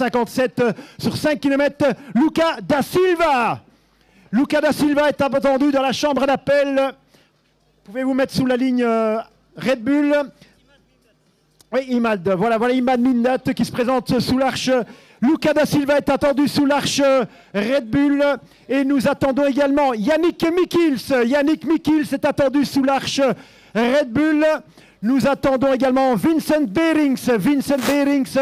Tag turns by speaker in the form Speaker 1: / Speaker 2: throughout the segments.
Speaker 1: 4,57 sur 5 km. Luca da Silva. Luca da Silva est attendu dans la chambre d'appel. Pouvez-vous mettre sous la ligne Red Bull? Oui, Imad. Voilà Imad Mindat qui se présente sous l'arche. Luca da Silva est attendu sous l'arche Red Bull. Et nous attendons également Yannick Mikkils. Yannick Mikkils est attendu sous l'arche Red Bull. Nous attendons également Vincent Beerings. Vincent Beerings,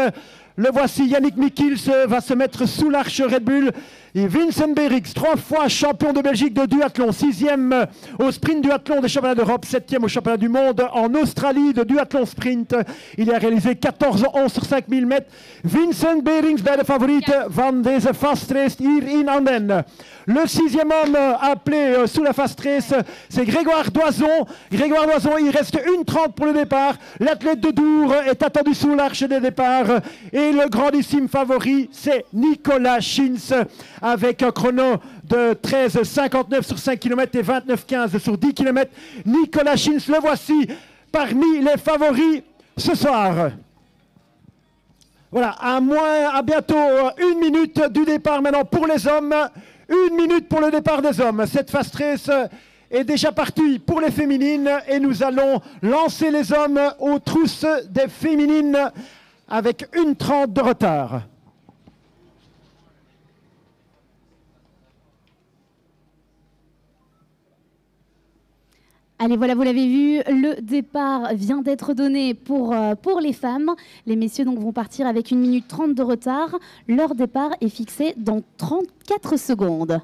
Speaker 1: le voici. Yannick Mikkils va se mettre sous l'arche Red Bull. Et Vincent Beerings, 3 fois champion de Belgique de duathlon, 6e au sprint duathlon des championnats d'Europe, 7e au championnat du monde en Australie de duathlon sprint. Il a réalisé 14-11 sur 5000 mètres. Vincent Beerings bij de favoriete van deze fast race hier in Andenne. Le 6e homme appelé sous la fast race, c'est Grégoire Doison. Grégoire Doison, il reste 1:30 pour le départ. L'athlète de Dour est attendu sous l'arche des départs. Et le grandissime favori, c'est Nicolas Schins, avec un chrono de 13,59 sur 5 km et 29,15 sur 10 km. Nicolas Schins, le voici parmi les favoris ce soir. Voilà, à bientôt 1 minute du départ maintenant pour les hommes. 1 minute pour le départ des hommes. Cette fast race est déjà partie pour les féminines et nous allons lancer les hommes aux trousses des féminines avec 1:30 de retard.
Speaker 2: Allez, voilà, vous l'avez vu, le départ vient d'être donné pour les femmes. Les messieurs donc, vont partir avec 1 minute 30 de retard. Leur départ est fixé dans 34 secondes.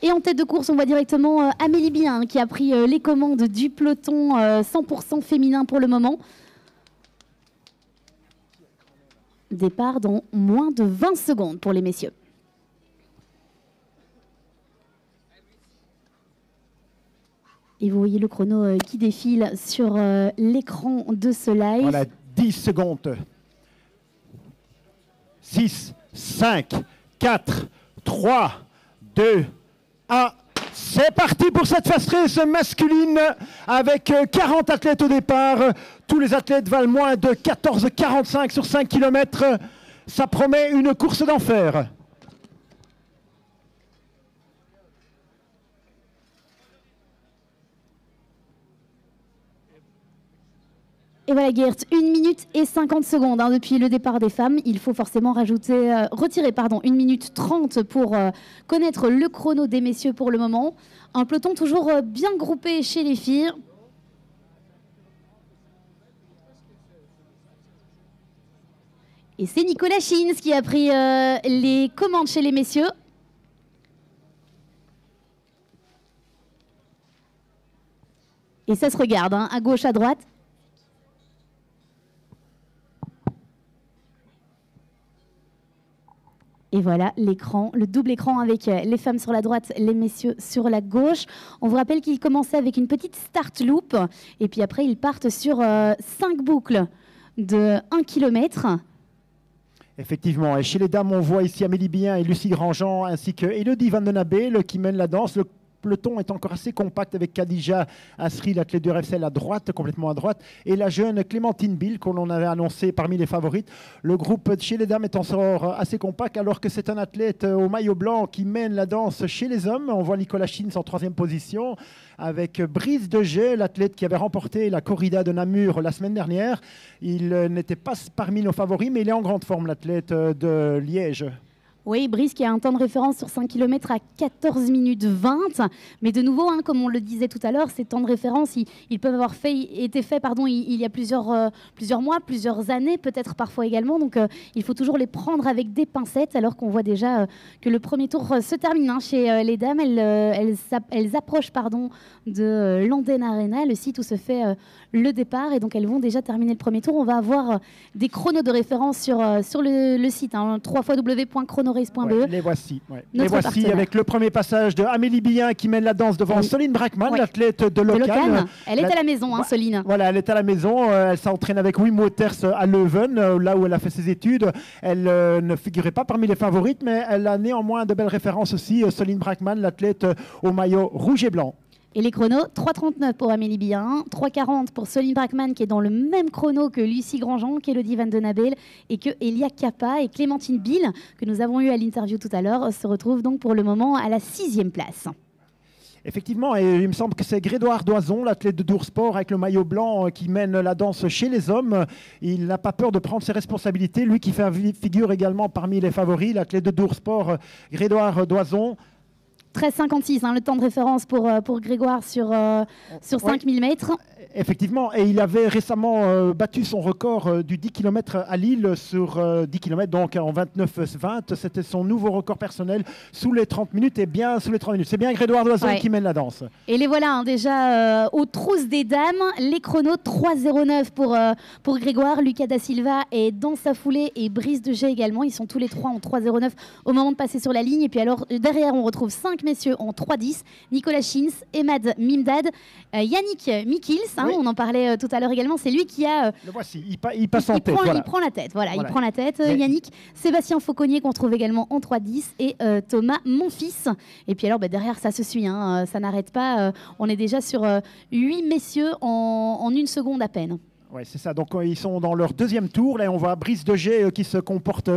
Speaker 2: Et en tête de course, on voit directement Amélie Bien qui a pris les commandes du peloton 100% féminin pour le moment. Départ dans moins de 20 secondes pour les messieurs. Et vous voyez le chrono qui défile sur l'écran de ce live.
Speaker 1: Voilà, 10 secondes. 6, 5, 4, 3, 2, 1. C'est parti pour cette fast race masculine avec 40 athlètes au départ. Tous les athlètes valent moins de 14,45 sur 5 km. Ça promet une course d'enfer.
Speaker 2: Et voilà Gert, 1 minute et 50 secondes depuis le départ des femmes. Il faut forcément retirer 1 minute 30 pour connaître le chrono des messieurs pour le moment. Un peloton toujours bien groupé chez les filles. Et c'est Nicolas Schins qui a pris les commandes chez les messieurs. Et ça se regarde, hein, à gauche, à droite. Et voilà l'écran, le double écran avec les femmes sur la droite, les messieurs sur la gauche. On vous rappelle qu'ils commençaient avec une petite start loop et puis après ils partent sur 5 boucles de 1 km.
Speaker 1: Effectivement, et chez les dames, on voit ici Amélie Bien et Lucie Grandjean ainsi que Elodie Van den Abel qui mènent la danse. Le peloton est encore assez compact avec Khadija Asri, l'athlète de RFCL à droite, complètement à droite, et la jeune Clémentine Bill qu'on avait annoncé parmi les favorites. Le groupe chez les dames est en sort assez compact alors que c'est un athlète au maillot blanc qui mène la danse chez les hommes. On voit Nicolas Schins en 3e position avec Brice Degey, l'athlète qui avait remporté la corrida de Namur la semaine dernière. Il n'était pas parmi nos favoris, mais il est en grande forme, l'athlète de Liège.
Speaker 2: Oui, Brice qui a un temps de référence sur 5 km à 14 minutes 20. Mais de nouveau, hein, comme on le disait tout à l'heure, ces temps de référence, ils peuvent avoir été faits il y a plusieurs mois, plusieurs années, peut-être parfois également. Donc, il faut toujours les prendre avec des pincettes, alors qu'on voit déjà que le premier tour se termine hein, chez les dames. Elles approchent de l'Anden Arena, le site où se fait le départ. Et donc, elles vont déjà terminer le premier tour. On va avoir des chronos de référence sur le site, hein, www.chronorace.be.
Speaker 1: Ouais, les voici. Ouais. Les voici avec le premier passage de Amélie Bien qui mène la danse devant Soline Brackmann, l'athlète de Locan.
Speaker 2: Elle est à la maison, hein, Soline.
Speaker 1: Voilà, elle est à la maison. Elle s'entraîne avec Wim Woters à Leuven, là où elle a fait ses études. Elle ne figurait pas parmi les favorites, mais elle a néanmoins de belles références aussi. Soline Brackmann, l'athlète au maillot rouge et blanc.
Speaker 2: Et les chronos, 3,39 pour Amélie Bien, 3,40 pour Soline Brackmann qui est dans le même chrono que Lucie Grandjean, qu'Elodie Van Den Abel et que Elia Kappa et Clémentine Bill, que nous avons eu à l'interview tout à l'heure, se retrouvent donc pour le moment à la 6e place.
Speaker 1: Effectivement, et il me semble que c'est Grégoire Doison, l'athlète de Doursport avec le maillot blanc qui mène la danse chez les hommes. Il n'a pas peur de prendre ses responsabilités, lui qui fait figure également parmi les favoris, l'athlète de Doursport, Grégoire Doison.
Speaker 2: 13,56, hein, le temps de référence pour Grégoire sur 5000 mètres.
Speaker 1: Effectivement, et il avait récemment battu son record du 10 km à Lille sur 10 km, donc en 29,20. C'était son nouveau record personnel sous les 30 minutes, et bien sous les 30 minutes. C'est bien Grégoire Doison qui mène la danse.
Speaker 2: Et les voilà hein, déjà aux trousses des dames. Les chronos 3,09 pour Grégoire. Lucas Da Silva est dans sa foulée et Brice de Gey également. Ils sont tous les trois en 3,09 au moment de passer sur la ligne. Et puis alors derrière, on retrouve 5 messieurs en 3,10. Nicolas Schins, Emad Mimdad, Yannick Mikils. Hein, on en parlait tout à l'heure également. C'est lui qui a...
Speaker 1: Le voici, il passe en tête.
Speaker 2: Il prend la tête, voilà. Il prend la tête. Yannick, Sébastien Fauconnier qu'on trouve également en 3,10 et Thomas Monfils. Et puis alors derrière, ça se suit, hein, ça n'arrête pas. On est déjà sur 8 messieurs en 1 seconde à peine.
Speaker 1: Oui, c'est ça. Donc ils sont dans leur 2e tour. Là, on voit Brice de Gey qui se comporte...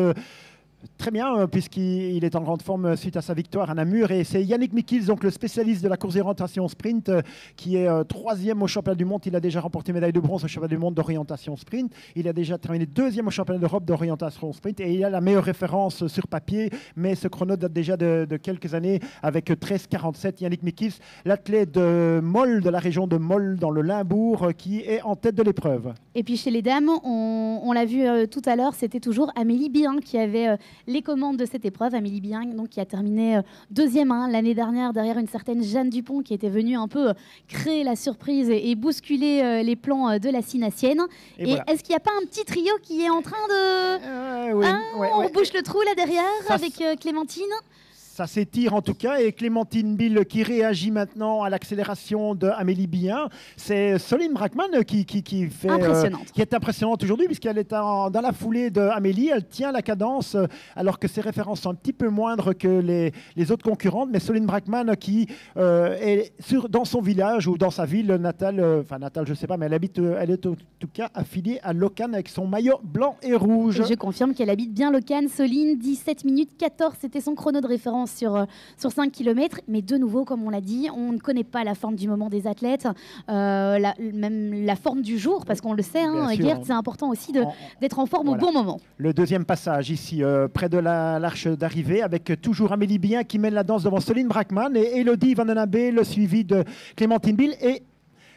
Speaker 1: très bien, puisqu'il est en grande forme suite à sa victoire à Namur. Et c'est Yannick Mikils, donc le spécialiste de la course d'orientation sprint, qui est 3e au championnat du monde. Il a déjà remporté médaille de bronze au championnat du monde d'orientation sprint. Il a déjà terminé 2e au championnat d'Europe d'orientation sprint. Et il a la meilleure référence sur papier. Mais ce chrono date déjà de quelques années avec 13,47. Yannick Mikils, l'athlète de Moll, de la région de Moll, dans le Limbourg, qui est en tête de l'épreuve.
Speaker 2: Et puis chez les dames, on l'a vu tout à l'heure, c'était toujours Amélie Bien qui avait... les commandes de cette épreuve. Amélie Bien, donc, qui a terminé 2e l'année dernière derrière une certaine Jeanne Dupont qui était venue un peu créer la surprise et bousculer les plans de la Cinassienne. Et voilà. Est-ce qu'il n'y a pas un petit trio qui est en train de... on bouche le trou là derrière avec Clémentine.
Speaker 1: Ça s'étire en tout cas, et Clémentine Bill qui réagit maintenant à l'accélération d'Amélie Bien. C'est Soline Brackmann qui est impressionnante aujourd'hui, puisqu'elle est dans la foulée d'Amélie. Elle tient la cadence alors que ses références sont un petit peu moindres que les autres concurrentes. Mais Soline Brackmann qui est dans son village ou dans sa ville natale, natale je ne sais pas, mais elle est en tout cas affiliée à Locan avec son maillot blanc et rouge.
Speaker 2: Et je confirme qu'elle habite bien Locan. Soline, 17 minutes 14, c'était son chrono de référence sur 5 km, mais de nouveau, comme on l'a dit, on ne connaît pas la forme du moment des athlètes, même la forme du jour, parce qu'on le sait, Gert, c'est important aussi d'être en forme au bon moment. Le 2e passage ici, près de l'arche d'arrivée, avec toujours Amélie Bien qui mène la danse devant Soline Brackmann et Elodie Van Den Abel, suivie de Clémentine Bill. Et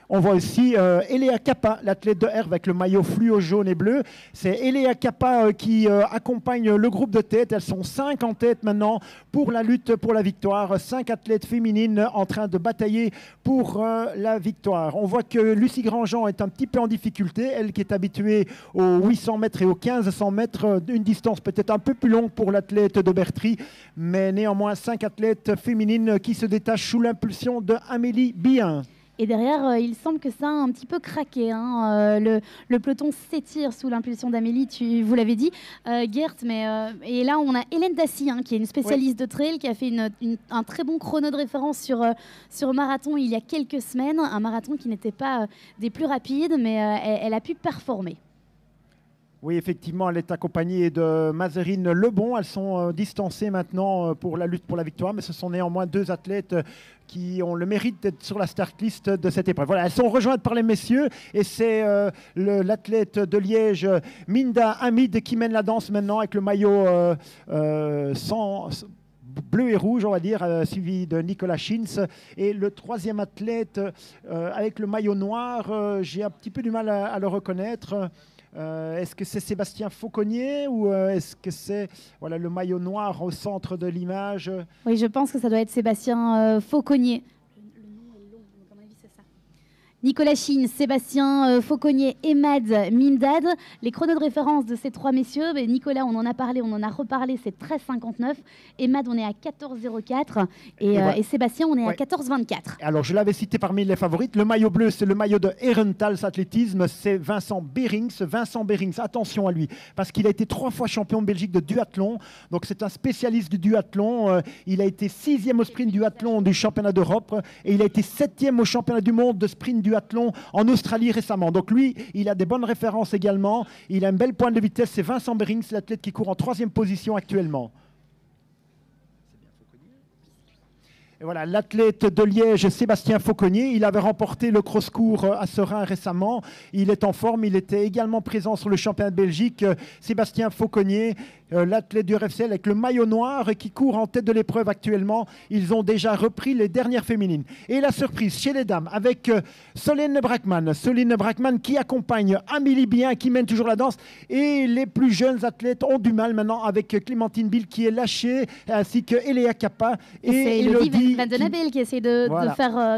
Speaker 2: on voit aussi Elia Kappa, l'athlète de Herve avec le maillot fluo jaune et bleu. C'est Elia Kappa qui accompagne le groupe de tête. Elles sont 5 en tête maintenant pour la lutte pour la victoire. 5 athlètes féminines en train de batailler pour la victoire. On voit que Lucie Grandjean est un petit peu en difficulté. Elle qui est habituée aux 800 mètres et aux 1500 mètres. Une distance peut-être un peu plus longue pour l'athlète de Bertry. Mais néanmoins 5 athlètes féminines qui se détachent sous l'impulsion d'Amélie Bien. Et derrière, il semble que ça a un petit peu craqué. Le peloton s'étire sous l'impulsion d'Amélie, vous l'avez dit, Gert. Et là, on a Hélène Dassy, qui est une spécialiste de trail, qui a fait un très bon chrono de référence sur marathon il y a quelques semaines. Un marathon qui n'était pas des plus rapides, mais elle a pu performer. Oui, effectivement, elle est accompagnée de Mazerine Lebon. Elles sont distancées maintenant pour la lutte pour la victoire, mais ce sont néanmoins 2 athlètes qui ont le mérite d'être sur la start list de cette épreuve. Voilà, elles sont rejointes par les messieurs et c'est l'athlète de Liège, Minda Hamid, qui mène la danse maintenant avec le maillot bleu et rouge, on va dire, suivi de Nicolas Schins. Et le 3e athlète avec le maillot noir, j'ai un petit peu du mal à le reconnaître. Est-ce que c'est Sébastien Fauconnier ou est-ce que c'est le maillot noir au centre de l'image? Oui, je pense que ça doit être Sébastien Fauconnier. Le nom est long, donc à mon avis, c'est ça. Nicolas Chine, Sébastien Fauconnier et Mad Mimdad. Les chronos de référence de ces trois messieurs, Nicolas, on en a parlé, on en a reparlé, c'est 13,59. Et Mad, on est à 14,04. Et Sébastien, on est à 14,24.
Speaker 1: Alors, je l'avais cité parmi les favorites. Le maillot bleu, c'est le maillot de Herentals Athlétisme. C'est Vincent Beerings. Vincent Beerings, attention à lui, parce qu'il a été 3 fois champion de Belgique de duathlon. Donc, c'est un spécialiste du duathlon. Il a été 6e au sprint duathlon du championnat d'Europe. Et il a été 7e au championnat du monde de sprint duathlon en Australie récemment. Donc, lui, il a des bonnes références également. Il a une belle pointe de vitesse. C'est Vincent Beerings, l'athlète qui court en 3e position actuellement. Et voilà, l'athlète de Liège, Sébastien Fauconnier, il avait remporté le cross-court à Serein récemment. Il est en forme, il était également présent sur le championnat de Belgique. Sébastien Fauconnier, l'athlète du RFCL avec le maillot noir qui court en tête de l'épreuve actuellement. Ils ont déjà repris les dernières féminines. Et la surprise chez les dames avec Solène Brackmann. Solène Brackmann qui accompagne Amélie Bien, qui mène toujours la danse. Et les plus jeunes athlètes ont du mal maintenant avec Clémentine Bill qui est lâchée, ainsi que Eléa Kappa et Elodie
Speaker 2: Van Den Abel qui essaie de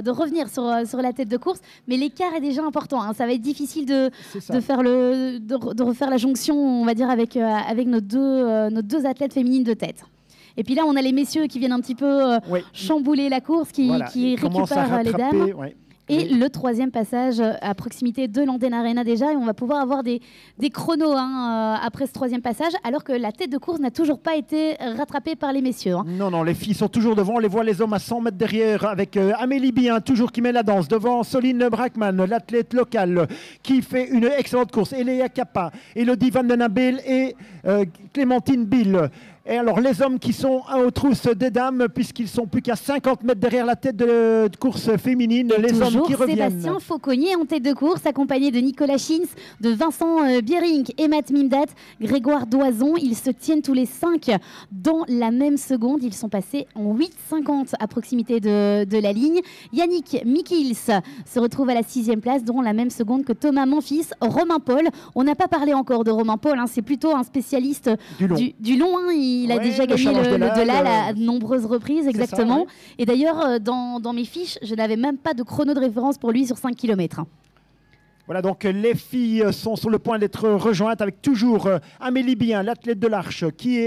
Speaker 2: revenir sur la tête de course, mais l'écart est déjà important. Ça va être difficile de refaire la jonction, on va dire, avec nos deux athlètes féminines de tête. Et puis là, on a les messieurs qui viennent un petit peu chambouler la course, qui récupèrent les dames.
Speaker 1: Ouais.
Speaker 2: Et le troisième passage à proximité de l'Anden Arena déjà, et on va pouvoir avoir des chronos après ce troisième passage, alors que la tête de course n'a toujours pas été rattrapée par les messieurs.
Speaker 1: Non, les filles sont toujours devant, on les voit les hommes à 100 mètres derrière, avec Amélie Bien, toujours qui met la danse, devant Solène Brackmann, l'athlète locale, qui fait une excellente course, Eléa Kappa, Elodie Van Den Abel et Clémentine Bill. Et alors, les hommes qui sont aux trousses des dames, puisqu'ils sont plus qu'à 50 mètres derrière la tête de course féminine,
Speaker 2: et
Speaker 1: les hommes qui reviennent.
Speaker 2: Sébastien Fauconnier en tête de course, accompagné de Nicolas Chins, de Vincent Biering et Mad Mimdad, Grégoire Doison. Ils se tiennent tous les 5 dans la même seconde. Ils sont passés en 8,50 à proximité de la ligne. Yannick Mikils se retrouve à la 6e place, dans la même seconde que Thomas Monfils. Romain Paul, on n'a pas parlé encore de Romain Paul, c'est plutôt un spécialiste du long. Il a déjà gagné le Delal à de nombreuses reprises, exactement. Ça, Et d'ailleurs, dans mes fiches, je n'avais même pas de chrono de référence pour lui sur 5 km.
Speaker 1: Voilà, donc les filles sont sur le point d'être rejointes avec toujours Amélie Bien, l'athlète de l'Arche, qui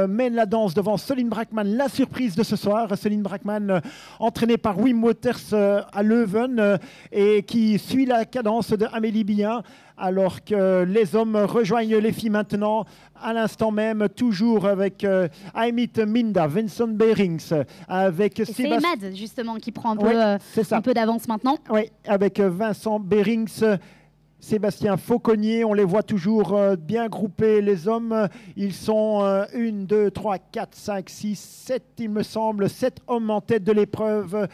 Speaker 1: mène la danse devant Solène Brackmann, la surprise de ce soir. Solène Brackmann, entraînée par Wim Waters à Leuven, et qui suit la cadence de Amélie Bien, alors que les hommes rejoignent les filles maintenant, à l'instant même, toujours avec Amit Minda, Vincent Beerings, avec
Speaker 2: c'est Mad, justement, qui prend un peu d'avance maintenant.
Speaker 1: Oui, avec Vincent Beerings, Sébastien Fauconnier, on les voit toujours bien groupés, les hommes. Ils sont 1, 2, 3, 4, 5, 6, 7, il me semble, 7 hommes en tête de l'épreuve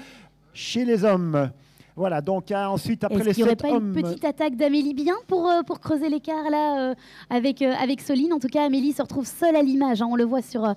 Speaker 1: chez les hommes. Voilà, donc ensuite, après les 7 hommes...
Speaker 2: Est-ce qu'il n'y aurait pas une petite attaque d'Amélie Bien pour creuser l'écart là avec Solène? En tout cas, Amélie se retrouve seule à l'image. On le voit sur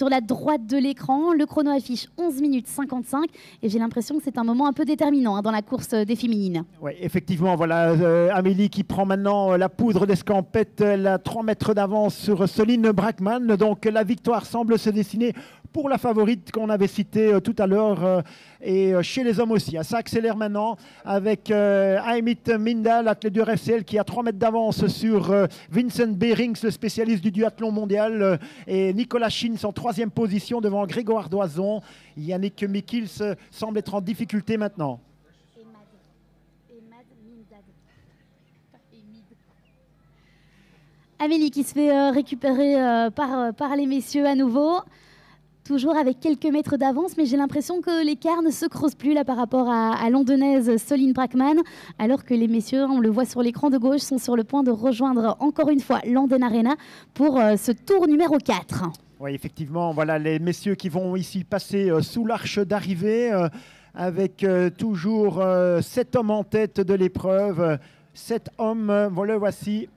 Speaker 2: la droite de l'écran. Le chrono affiche 11 minutes 55. Et j'ai l'impression que c'est un moment un peu déterminant dans la course des féminines.
Speaker 1: Oui, effectivement, voilà, Amélie qui prend maintenant la poudre d'escampette. Elle a 3 mètres d'avance sur Solène Brackmann. Donc la victoire semble se dessiner pour la favorite qu'on avait citée tout à l'heure, et chez les hommes aussi. Ça accélère maintenant avec Amit Minda, l'athlète du RFCL, qui a 3 mètres d'avance sur Vincent Beerings, le spécialiste du duathlon mondial, et Nicolas Chins en 3e position devant Grégoire Doison. Yannick Mikils semble être en difficulté maintenant.
Speaker 2: Amélie qui se fait récupérer par les messieurs à nouveau. Toujours avec quelques mètres d'avance, mais j'ai l'impression que l'écart ne se creuse plus là par rapport à l'Andenaise Solène Brackmann, alors que les messieurs, on le voit sur l'écran de gauche, sont sur le point de rejoindre encore une fois l'Anden Arena pour ce tour numéro 4.
Speaker 1: Oui, effectivement, voilà les messieurs qui vont ici passer sous l'arche d'arrivée, avec toujours 7 hommes en tête de l'épreuve. 7 hommes, voilà, voici.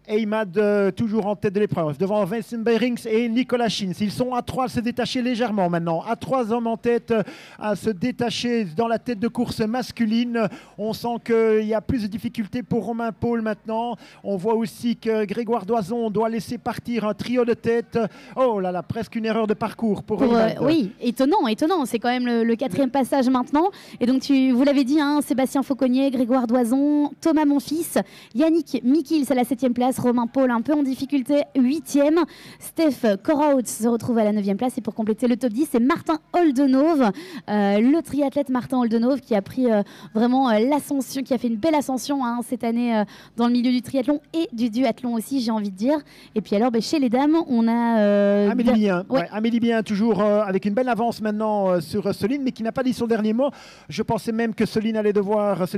Speaker 1: Eymad toujours en tête de l'épreuve, devant Vincent Beirings et Nicolas Schins. Ils sont à 3 à se détacher légèrement maintenant. À 3 hommes en tête à se détacher dans la tête de course masculine. On sent qu'il y a plus de difficultés pour Romain Paul maintenant. On voit aussi que Grégoire Doison doit laisser partir un trio de tête. Oh là là, presque une erreur de parcours pour Eymad.
Speaker 2: Oui, étonnant. C'est quand même le 4e passage maintenant. Et donc, vous l'avez dit, hein, Sébastien Fauconnier, Grégoire Doison, Thomas Monfils, Yannick Mikils à la 7e place, Romain Paul un peu en difficulté, 8e. Steph Koraut se retrouve à la 9e place. Et pour compléter le top 10, c'est Martin Oldenove, le triathlète Martin Oldenove qui a pris vraiment l'ascension, qui a fait une belle ascension hein, cette année dans le milieu du triathlon et du duathlon aussi, j'ai envie de dire. Et puis alors, chez les dames, on a...
Speaker 1: Amélie Bien, Amélie Bien toujours avec une belle avance maintenant sur Soline, mais qui n'a pas dit son dernier mot. Je pensais même que Soline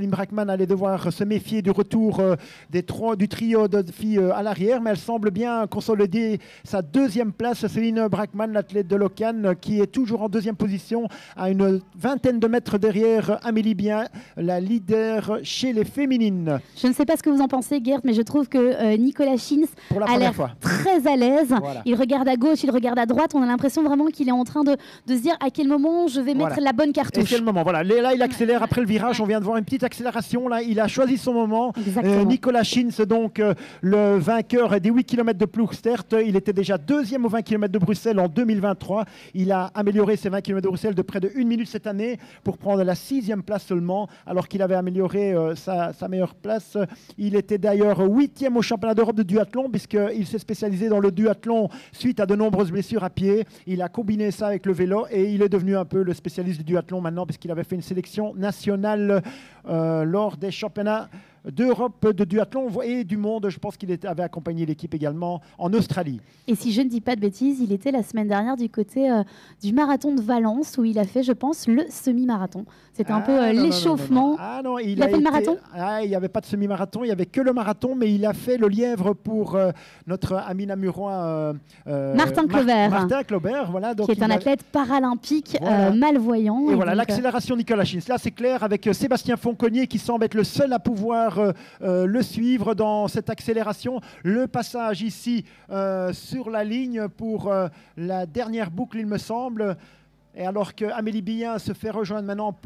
Speaker 1: Brackmann allait devoir se méfier du retour du trio de filles à l'arrière, mais elle semble bien consolider sa 2e place. Soline Brackmann, l'athlète de Locan, qui est toujours en 2e position, à une vingtaine de mètres derrière Amélie Bien, la leader chez les féminines.
Speaker 2: Je ne sais pas ce que vous en pensez, Gert, mais je trouve que Nicolas Schins a l'air très à l'aise. Voilà. Il regarde à gauche, il regarde à droite. On a l'impression vraiment qu'il est en train de se dire à quel moment je vais mettre la bonne cartouche.
Speaker 1: Et c'est le moment. Voilà. Là, il accélère après le virage. On vient de voir une petite accélération. Là, il a choisi son moment. Nicolas Schins, donc le vainqueur des 8 km de Ploegstert. Il était déjà 2e aux 20 km de Bruxelles en 2023. Il a amélioré ses 20 km de Bruxelles de près de 1 minute cette année pour prendre la 6e place seulement, alors qu'il avait amélioré sa meilleure place. Il était d'ailleurs 8e au championnat d'Europe de duathlon, puisqu'il s'est spécialisé dans le duathlon suite à de nombreuses blessures à pied. Il a combiné ça avec le vélo et il est devenu un peu le spécialiste du duathlon maintenant, puisqu'il avait fait une sélection nationale lors des championnats d'Europe de duathlon et du monde. Je pense qu'il avait accompagné l'équipe également en Australie.
Speaker 2: Et si je ne dis pas de bêtises, il était la semaine dernière du côté du marathon de Valence où il a fait, je pense, le semi-marathon. C'était un peu l'échauffement.
Speaker 1: Ah non,
Speaker 2: il a fait le marathon.
Speaker 1: Il n'y avait pas de semi-marathon, il n'y avait que le marathon, mais il a fait le lièvre pour notre ami namurois
Speaker 2: Martin Claubert.
Speaker 1: Martin Claubert, voilà. Donc
Speaker 2: qui est un athlète paralympique malvoyant.
Speaker 1: Et voilà, l'accélération Nicolas Schins. Là, c'est clair, avec Sébastien Fauconnier qui semble être le seul à pouvoir le suivre dans cette accélération. Le passage ici sur la ligne pour la dernière boucle, il me semble. Et alors qu'Amélie Bien se fait rejoindre maintenant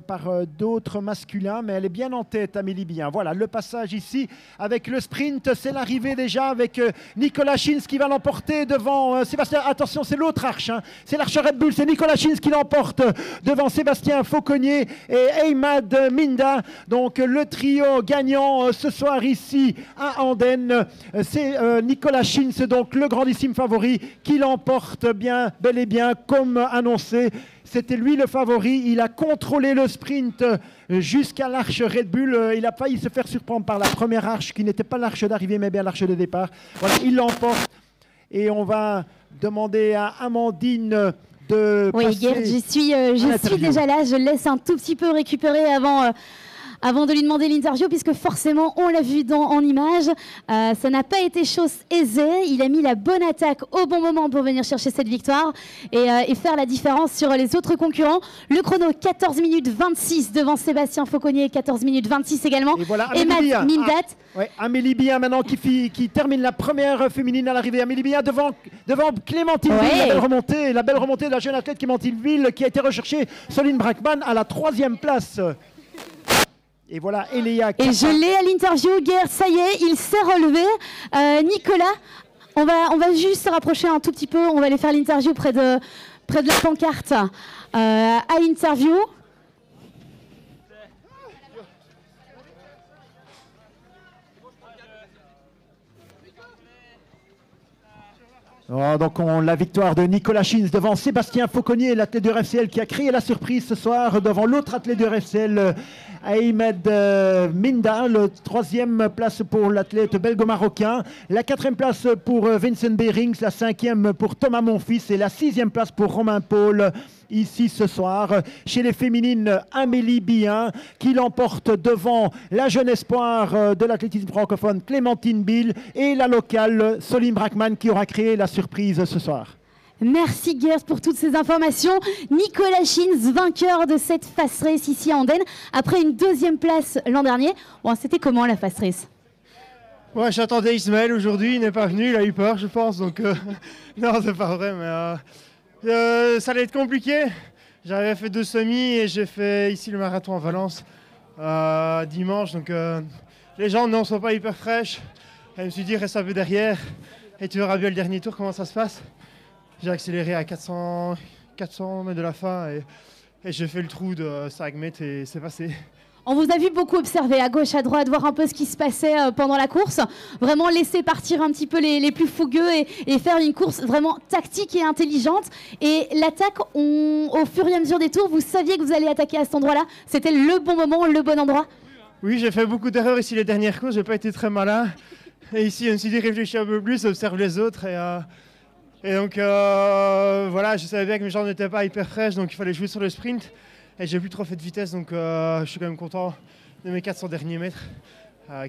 Speaker 1: par d'autres masculins, mais elle est bien en tête, Amélie Bien. Voilà, le passage ici avec le sprint, c'est l'arrivée déjà avec Nicolas Schins qui va l'emporter devant Sébastien. Attention, c'est l'autre arche, hein. C'est l'arche Red Bull, c'est Nicolas Schins qui l'emporte devant Sébastien Fauconnier et Eymad Minda. Donc le trio gagnant ce soir ici à Andenne, c'est Nicolas Schins, donc le grandissime favori, qui l'emporte bel et bien comme annoncé. C'était lui le favori. Il a contrôlé le sprint jusqu'à l'arche Red Bull. Il a failli se faire surprendre par la première arche qui n'était pas l'arche d'arrivée mais bien l'arche de départ. Voilà, il l'emporte et on va demander à Amandine de passer.
Speaker 2: Gerd, je suis déjà là. Je laisse un tout petit peu récupérer avant de lui demander l'interview, puisque forcément, on l'a vu en image, ça n'a pas été chose aisée. Il a mis la bonne attaque au bon moment pour venir chercher cette victoire et faire la différence sur les autres concurrents. Le chrono, 14 minutes 26 devant Sébastien Fauconnier, 14 minutes 26 également.
Speaker 1: Et voilà,
Speaker 2: Amélie Mindat.
Speaker 1: Amélie Bien maintenant qui termine la première féminine à l'arrivée. Amélie Bien devant Clémentine Ville, la belle remontée de la jeune athlète Clémentine Ville qui a été recherchée. Soline Brackmann à la 3e place. Et voilà, Eléa.
Speaker 2: Et je l'ai à l'interview, Gerd, ça y est, il s'est relevé. Nicolas, on va juste se rapprocher un tout petit peu, on va aller faire l'interview près de la pancarte à l'interview.
Speaker 1: Donc la victoire de Nicolas Schins devant Sébastien Fauconnier, l'athlète du RFCL qui a créé la surprise ce soir devant l'autre athlète du RFCL, Eymad Minda. La 3e place pour l'athlète belgo-marocain, la 4e place pour Vincent Beirings, la 5e pour Thomas Monfils et la 6e place pour Romain Paul. Ici ce soir, chez les féminines, Amélie Bien qui l'emporte devant la jeune espoir de l'athlétisme francophone Clémentine Bill et la locale Soline Brackmann qui aura créé la surprise ce soir.
Speaker 2: Merci Gerd pour toutes ces informations. Nicolas Schins, vainqueur de cette fast race ici à Andenne, après une 2e place l'an dernier. Bon, c'était comment la fast race ?
Speaker 3: Ouais, j'attendais Ismaël aujourd'hui, il n'est pas venu, il a eu peur, je pense. Donc, non, c'est pas vrai, mais ça allait être compliqué. J'avais fait 2 semis et j'ai fait ici le marathon à Valence dimanche. Donc, les jambes ne sont pas hyper fraîches. Et je me suis dit, reste un peu derrière et tu verras bien le dernier tour comment ça se passe. J'ai accéléré à 400 mètres de la fin et j'ai fait le trou de 5 mètres et c'est passé.
Speaker 2: On vous a vu beaucoup observer à gauche, à droite, voir un peu ce qui se passait pendant la course. Vraiment laisser partir un petit peu les plus fougueux et faire une course vraiment tactique et intelligente. Et l'attaque, au fur et à mesure des tours, vous saviez que vous allez attaquer à cet endroit-là. C'était le bon moment, le bon endroit.
Speaker 3: Oui, j'ai fait beaucoup d'erreurs ici les dernières courses. J'ai pas été très malin. Et ici, je me suis dit réfléchir un peu plus, observe les autres. Et donc, voilà, je savais bien que mes jambes n'étaient pas hyper fraîches, donc il fallait jouer sur le sprint. Et j'ai plus trop fait de vitesse, donc je suis quand même content de mes 400 derniers mètres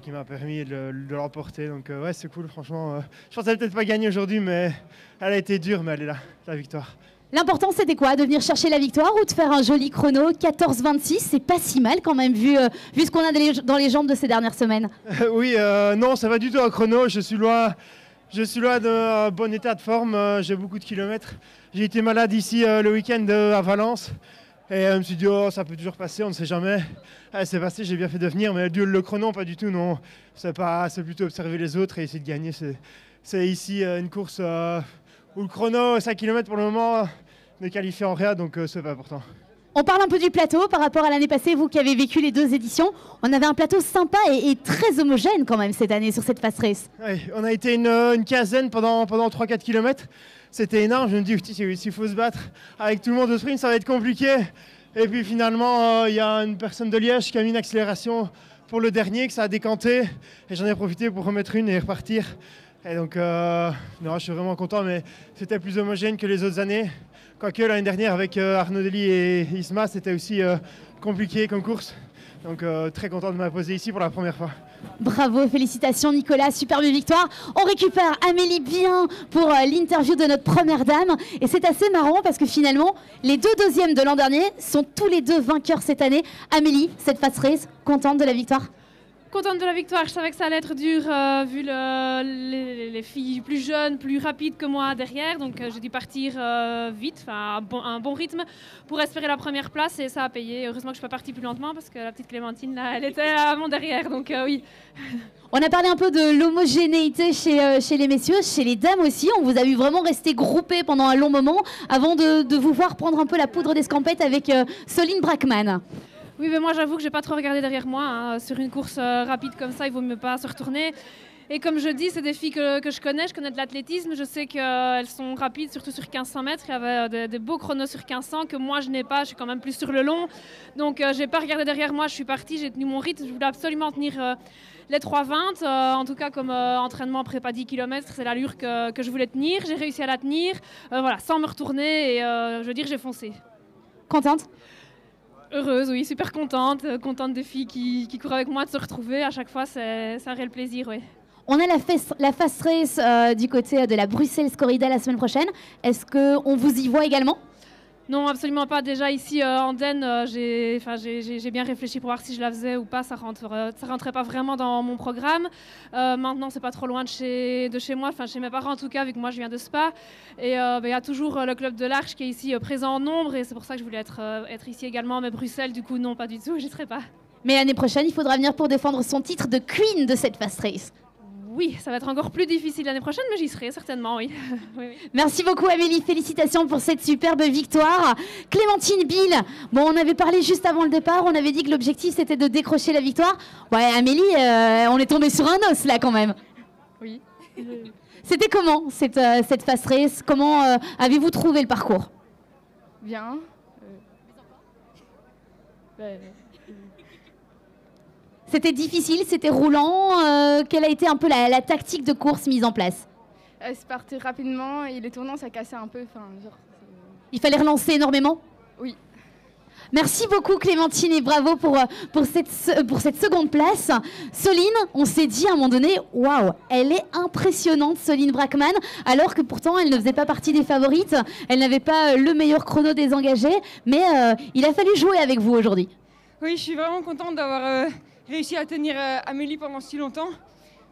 Speaker 3: qui m'a permis de l'emporter. Donc ouais, c'est cool, franchement. Je pensais peut-être pas gagner aujourd'hui, mais elle a été dure, mais elle est là, la victoire.
Speaker 2: L'important, c'était quoi? De venir chercher la victoire ou de faire un joli chrono? 14-26, c'est pas si mal quand même, vu ce qu'on a dans les jambes de ces dernières semaines.
Speaker 3: Oui, non, c'est pas du tout un chrono. Je suis loin d'un bon état de forme. J'ai beaucoup de kilomètres. J'ai été malade ici le week-end à Valence. Et je me suis dit, oh, ça peut toujours passer, on ne sait jamais. C'est passé, j'ai bien fait de venir, mais le chrono, pas du tout, non. C'est plutôt observer les autres et essayer de gagner. C'est ici une course où le chrono, 5 km pour le moment, ne qualifie en rien, donc c'est pas important.
Speaker 2: On parle un peu du plateau par rapport à l'année passée, vous qui avez vécu les 2 éditions. On avait un plateau sympa et très homogène quand même cette année sur cette fast race.
Speaker 3: Oui, on a été une quinzaine pendant 3-4 km. C'était énorme, je me dis, s'il faut se battre avec tout le monde au sprint, ça va être compliqué. Et puis finalement, il y a une personne de Liège qui a mis une accélération pour le dernier, que ça a décanté. Et j'en ai profité pour remettre une et repartir. Et donc, non, je suis vraiment content, mais c'était plus homogène que les autres années. Quoique l'année dernière, avec Arnaud Dely et Isma, c'était aussi compliqué comme course. Donc, très content de m'imposer ici pour la première fois.
Speaker 2: Bravo, félicitations Nicolas, superbe victoire. On récupère Amélie bien pour l'interview de notre première dame. Et c'est assez marrant parce que finalement, les 2 deuxièmes de l'an dernier sont tous les 2 vainqueurs cette année. Amélie, cette fast race, contente de la victoire?
Speaker 4: Contente de la victoire, je savais que ça allait être dur vu les filles plus jeunes, plus rapides que moi derrière. Donc j'ai dû partir vite, à un bon rythme pour espérer la première place et ça a payé. Heureusement que je ne suis pas partie plus lentement parce que la petite Clémentine, là, elle était à mon derrière. Donc oui.
Speaker 2: On a parlé un peu de l'homogénéité chez les messieurs, chez les dames aussi. On vous a vu vraiment rester groupés pendant un long moment avant de vous voir prendre un peu la poudre d'escampette avec Soline Brackmann.
Speaker 4: Oui, mais moi j'avoue que j'ai pas trop regardé derrière moi. Hein. Sur une course rapide comme ça, il vaut mieux pas se retourner. Et comme je dis, c'est des filles que je connais de l'athlétisme. Je sais qu'elles sont rapides, surtout sur 1500 mètres. Il y avait des beaux chronos sur 1500 que moi je n'ai pas. Je suis quand même plus sur le long. Donc j'ai pas regardé derrière moi, je suis partie, j'ai tenu mon rythme. Je voulais absolument tenir les 3,20. En tout cas, comme entraînement prépa 10 km, c'est l'allure que je voulais tenir. J'ai réussi à la tenir, voilà, sans me retourner. Et je veux dire, j'ai foncé.
Speaker 2: Contente?
Speaker 4: Heureuse, oui, super contente des filles qui courent avec moi, de se retrouver. À chaque fois, c'est un réel plaisir, oui.
Speaker 2: On a la fast race du côté de la Bruxelles Corrida la semaine prochaine. Est-ce qu'on vous y voit également?
Speaker 4: Non, absolument pas. Déjà ici en Den, j'ai bien réfléchi pour voir si je la faisais ou pas. Ça rentrait pas vraiment dans mon programme. Maintenant, c'est pas trop loin de chez moi, enfin chez mes parents en tout cas, vu que moi je viens de Spa. Et il y a toujours le club de l'Arche qui est ici présent en nombre, et c'est pour ça que je voulais être ici également. Mais Bruxelles, du coup, non, pas du tout. J'y serai pas.
Speaker 2: Mais l'année prochaine, il faudra venir pour défendre son titre de Queen de cette fast race.
Speaker 4: Oui, ça va être encore plus difficile l'année prochaine, mais j'y serai certainement, oui. Oui.
Speaker 2: Merci beaucoup Amélie, félicitations pour cette superbe victoire. Clémentine Bill, bon, on avait parlé juste avant le départ, on avait dit que l'objectif c'était de décrocher la victoire. Ouais Amélie, on est tombé sur un os là quand même.
Speaker 5: Oui.
Speaker 2: C'était comment cette fast race? Comment avez-vous trouvé le parcours?
Speaker 5: Bien.
Speaker 2: C'était difficile, c'était roulant. Quelle a été un peu la tactique de course mise en place?
Speaker 5: C'est parti rapidement et les tournants ça cassait un peu.
Speaker 2: Il fallait relancer énormément?
Speaker 5: Oui.
Speaker 2: Merci beaucoup Clémentine et bravo pour cette seconde place. Soline, on s'est dit à un moment donné, waouh, elle est impressionnante Soline Brackmann, alors que pourtant elle ne faisait pas partie des favorites. Elle n'avait pas le meilleur chrono des engagés, mais il a fallu jouer avec vous aujourd'hui.
Speaker 6: Oui, je suis vraiment contente d'avoir réussi à tenir Amélie pendant si longtemps.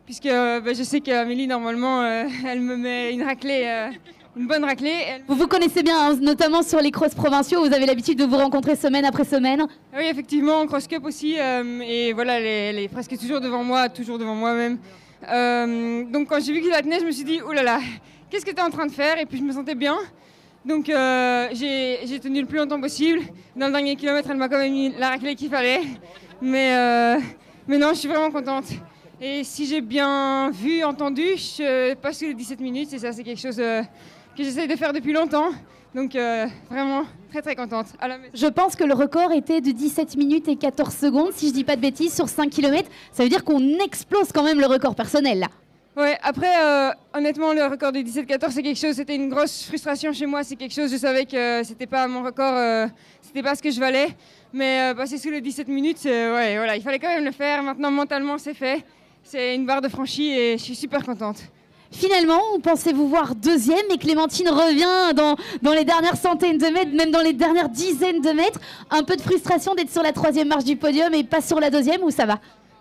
Speaker 6: puisque je sais qu'Amélie, normalement, elle me met une raclée, une bonne raclée.
Speaker 2: Vous vous connaissez bien, hein, notamment sur les crosses provinciaux, vous avez l'habitude de vous rencontrer semaine après semaine.
Speaker 6: Oui, effectivement, en cross cup aussi, et voilà, elle est presque toujours devant moi même. Donc quand j'ai vu qu'il la tenait, je me suis dit, oh là là, qu'est-ce que tu es en train de faire? Et puis je me sentais bien. Donc j'ai tenu le plus longtemps possible. Dans le dernier kilomètre, elle m'a quand même mis la raclée qu'il fallait. Mais non, je suis vraiment contente. Et si j'ai bien vu, entendu, je passe sous les 17 minutes. Et ça, c'est quelque chose que j'essaye de faire depuis longtemps. Donc vraiment très très contente.
Speaker 2: Je pense que le record était de 17 minutes et 14 secondes, si je dis pas de bêtises, sur 5 km. Ça veut dire qu'on explose quand même le record personnel là.
Speaker 6: Ouais, après, honnêtement, le record des 17-14, c'est quelque chose, c'était une grosse frustration chez moi. C'est quelque chose, je savais que c'était pas mon record, c'était pas ce que je valais. Mais passer sous les 17 minutes, ouais, voilà, il fallait quand même le faire. Maintenant, mentalement, c'est fait. C'est une barre de franchie et je suis super contente.
Speaker 2: Finalement, où pensez-vous voir deuxième et Clémentine revient dans les dernières centaines de mètres, même dans les dernières dizaines de mètres? Un peu de frustration d'être sur la 3e marche du podium et pas sur la 2e, ou ça va?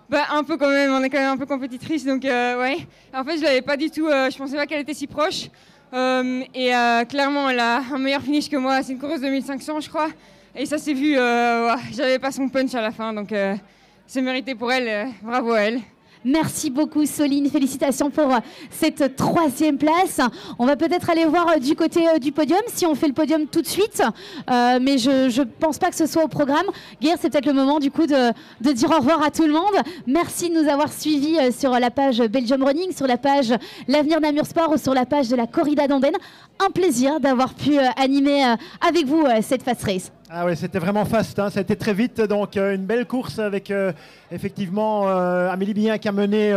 Speaker 6: Bah, un peu quand même, on est quand même un peu compétitrice, donc ouais. En fait, je l'avais pas du tout, je pensais pas qu'elle était si proche. Clairement, elle a un meilleur finish que moi, c'est une coureuse de 1500, je crois. Et ça s'est vu, ouais, j'avais pas son punch à la fin, donc c'est mérité pour elle, bravo à elle.
Speaker 2: Merci beaucoup Soline, félicitations pour cette 3e place. On va peut-être aller voir du côté du podium, si on fait le podium tout de suite, mais je pense pas que ce soit au programme. Geert, c'est peut-être le moment du coup de dire au revoir à tout le monde. Merci de nous avoir suivis sur la page Belgium Running, sur la page L'Avenir Namur Sport ou sur la page de la Corrida d'Andenne. Un plaisir d'avoir pu animer avec vous cette fast race.
Speaker 1: Ah ouais, c'était vraiment fast, hein. Ça a été très vite, donc une belle course avec effectivement Amélie Billien qui a mené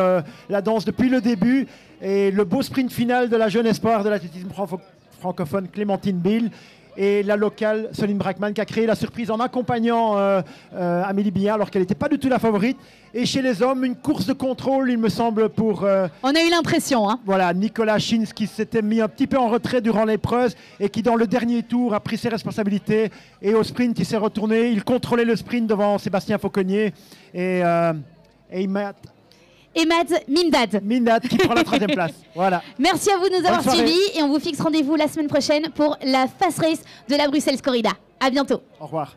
Speaker 1: la danse depuis le début et le beau sprint final de la jeune espoir de l'athlétisme francophone Clémentine Bill et la locale Soline Brackmann qui a créé la surprise en accompagnant Amélie Billien alors qu'elle n'était pas du tout la favorite. Et chez les hommes, une course de contrôle, il me semble, pour...
Speaker 2: On a eu l'impression. Hein.
Speaker 1: Voilà, Nicolas Schins qui s'était mis un petit peu en retrait durant l'épreuve et qui, dans le dernier tour, a pris ses responsabilités. Et au sprint, il s'est retourné. Il contrôlait le sprint devant Sébastien Fauconnier. Et Emad Mimdad qui prend la 3e place. Voilà.
Speaker 2: Merci à vous de nous avoir suivis et on vous fixe rendez-vous la semaine prochaine pour la Fast Race de la Bruxelles Corrida. À bientôt.
Speaker 1: Au revoir.